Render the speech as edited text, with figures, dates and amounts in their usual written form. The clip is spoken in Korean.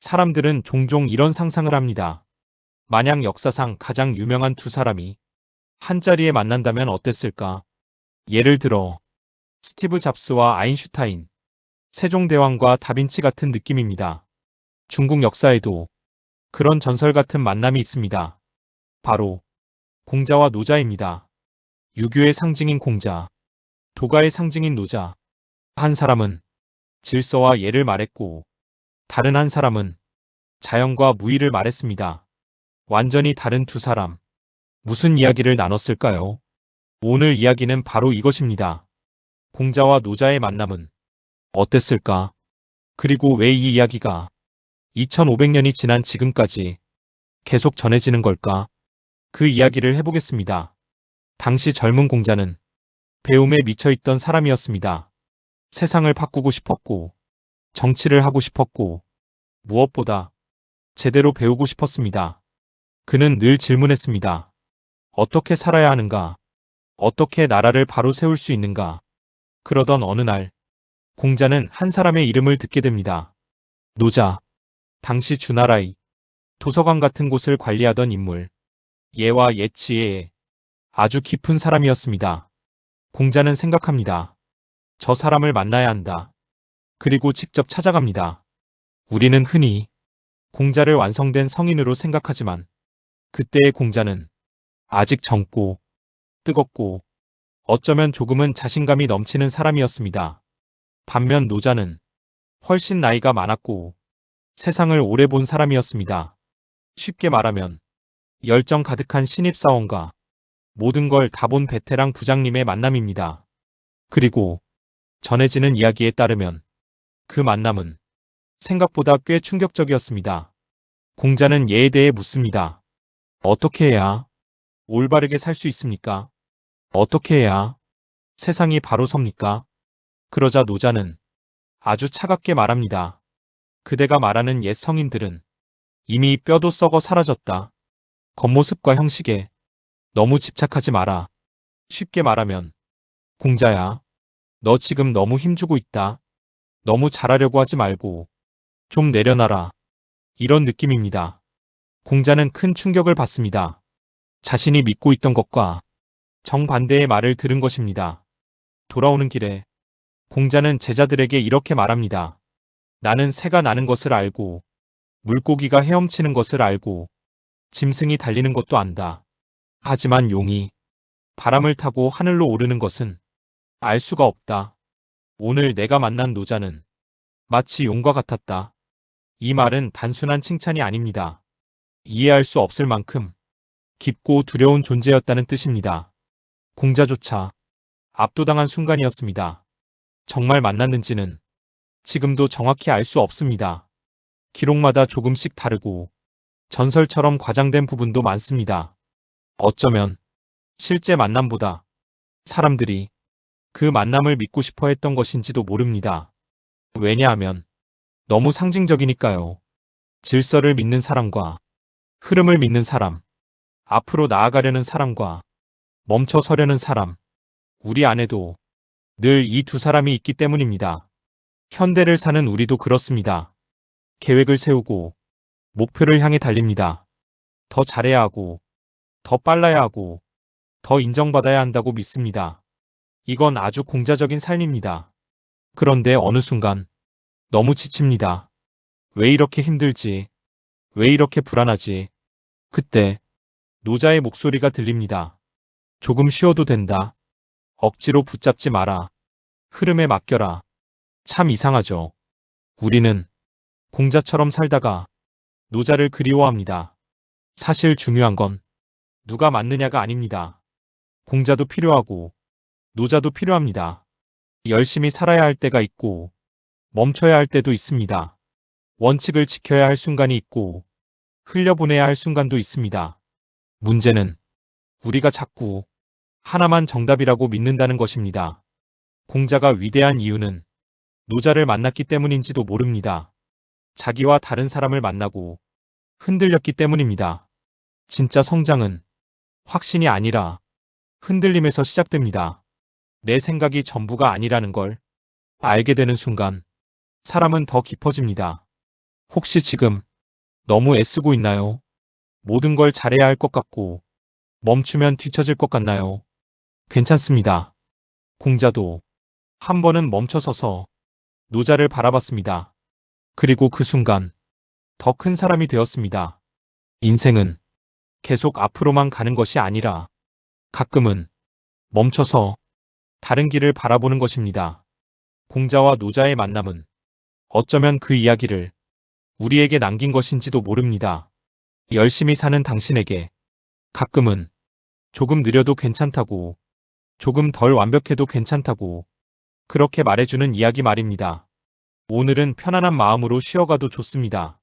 사람들은 종종 이런 상상을 합니다. 만약 역사상 가장 유명한 두 사람이 한자리에 만난다면 어땠을까? 예를 들어 스티브 잡스와 아인슈타인, 세종대왕과 다빈치 같은 느낌입니다. 중국 역사에도 그런 전설 같은 만남이 있습니다. 바로 공자와 노자입니다. 유교의 상징인 공자, 도가의 상징인 노자. 한 사람은 질서와 예를 말했고 다른 한 사람은 자연과 무의를 말했습니다. 완전히 다른 두 사람. 무슨 이야기를 나눴을까요? 오늘 이야기는 바로 이것입니다. 공자와 노자의 만남은 어땠을까? 그리고 왜 이 이야기가 2500년이 지난 지금까지 계속 전해지는 걸까? 그 이야기를 해보겠습니다. 당시 젊은 공자는 배움에 미쳐있던 사람이었습니다. 세상을 바꾸고 싶었고, 정치를 하고 싶었고, 무엇보다 제대로 배우고 싶었습니다. 그는 늘 질문했습니다. 어떻게 살아야 하는가? 어떻게 나라를 바로 세울 수 있는가? 그러던 어느 날, 공자는 한 사람의 이름을 듣게 됩니다. 노자. 당시 주나라의 도서관 같은 곳을 관리하던 인물. 예와 예치에 아주 깊은 사람이었습니다. 공자는 생각합니다. 저 사람을 만나야 한다. 그리고 직접 찾아갑니다. 우리는 흔히 공자를 완성된 성인으로 생각하지만 그때의 공자는 아직 젊고 뜨겁고 어쩌면 조금은 자신감이 넘치는 사람이었습니다. 반면 노자는 훨씬 나이가 많았고 세상을 오래 본 사람이었습니다. 쉽게 말하면 열정 가득한 신입사원과 모든 걸 다 본 베테랑 부장님의 만남입니다. 그리고 전해지는 이야기에 따르면 그 만남은 생각보다 꽤 충격적이었습니다. 공자는 예에 대해 묻습니다. 어떻게 해야 올바르게 살 수 있습니까? 어떻게 해야 세상이 바로 섭니까? 그러자 노자는 아주 차갑게 말합니다. 그대가 말하는 옛 성인들은 이미 뼈도 썩어 사라졌다. 겉모습과 형식에 너무 집착하지 마라. 쉽게 말하면 공자야, 너 지금 너무 힘주고 있다. 너무 잘하려고 하지 말고 좀 내려놔라. 이런 느낌입니다. 공자는 큰 충격을 받습니다. 자신이 믿고 있던 것과 정반대의 말을 들은 것입니다. 돌아오는 길에 공자는 제자들에게 이렇게 말합니다. 나는 새가 나는 것을 알고 물고기가 헤엄치는 것을 알고 짐승이 달리는 것도 안다. 하지만 용이 바람을 타고 하늘로 오르는 것은 알 수가 없다. 오늘 내가 만난 노자는 마치 용과 같았다. 이 말은 단순한 칭찬이 아닙니다. 이해할 수 없을 만큼 깊고 두려운 존재였다는 뜻입니다. 공자조차 압도당한 순간이었습니다. 정말 만났는지는 지금도 정확히 알 수 없습니다. 기록마다 조금씩 다르고 전설처럼 과장된 부분도 많습니다. 어쩌면 실제 만남보다 사람들이 그 만남을 믿고 싶어 했던 것인지도 모릅니다. 왜냐하면 너무 상징적이니까요. 질서를 믿는 사람과 흐름을 믿는 사람, 앞으로 나아가려는 사람과 멈춰 서려는 사람, 우리 안에도 늘 이 두 사람이 있기 때문입니다. 현대를 사는 우리도 그렇습니다. 계획을 세우고 목표를 향해 달립니다. 더 잘해야 하고, 더 빨라야 하고, 더 인정받아야 한다고 믿습니다. 이건 아주 공자적인 삶입니다. 그런데 어느 순간 너무 지칩니다. 왜 이렇게 힘들지? 왜 이렇게 불안하지? 그때 노자의 목소리가 들립니다. 조금 쉬어도 된다. 억지로 붙잡지 마라. 흐름에 맡겨라. 참 이상하죠. 우리는 공자처럼 살다가 노자를 그리워합니다. 사실 중요한 건 누가 맞느냐가 아닙니다. 공자도 필요하고 노자도 필요합니다. 열심히 살아야 할 때가 있고 멈춰야 할 때도 있습니다. 원칙을 지켜야 할 순간이 있고 흘려보내야 할 순간도 있습니다. 문제는 우리가 자꾸 하나만 정답이라고 믿는다는 것입니다. 공자가 위대한 이유는 노자를 만났기 때문인지도 모릅니다. 자기와 다른 사람을 만나고 흔들렸기 때문입니다. 진짜 성장은 확신이 아니라 흔들림에서 시작됩니다. 내 생각이 전부가 아니라는 걸 알게 되는 순간 사람은 더 깊어집니다. 혹시 지금 너무 애쓰고 있나요? 모든 걸 잘해야 할 것 같고 멈추면 뒤처질 것 같나요? 괜찮습니다. 공자도 한 번은 멈춰서서 노자를 바라봤습니다. 그리고 그 순간 더 큰 사람이 되었습니다. 인생은 계속 앞으로만 가는 것이 아니라 가끔은 멈춰서 다른 길을 바라보는 것입니다. 공자와 노자의 만남은 어쩌면 그 이야기를 우리에게 남긴 것인지도 모릅니다. 열심히 사는 당신에게 가끔은 조금 느려도 괜찮다고, 조금 덜 완벽해도 괜찮다고 그렇게 말해주는 이야기 말입니다. 오늘은 편안한 마음으로 쉬어가도 좋습니다.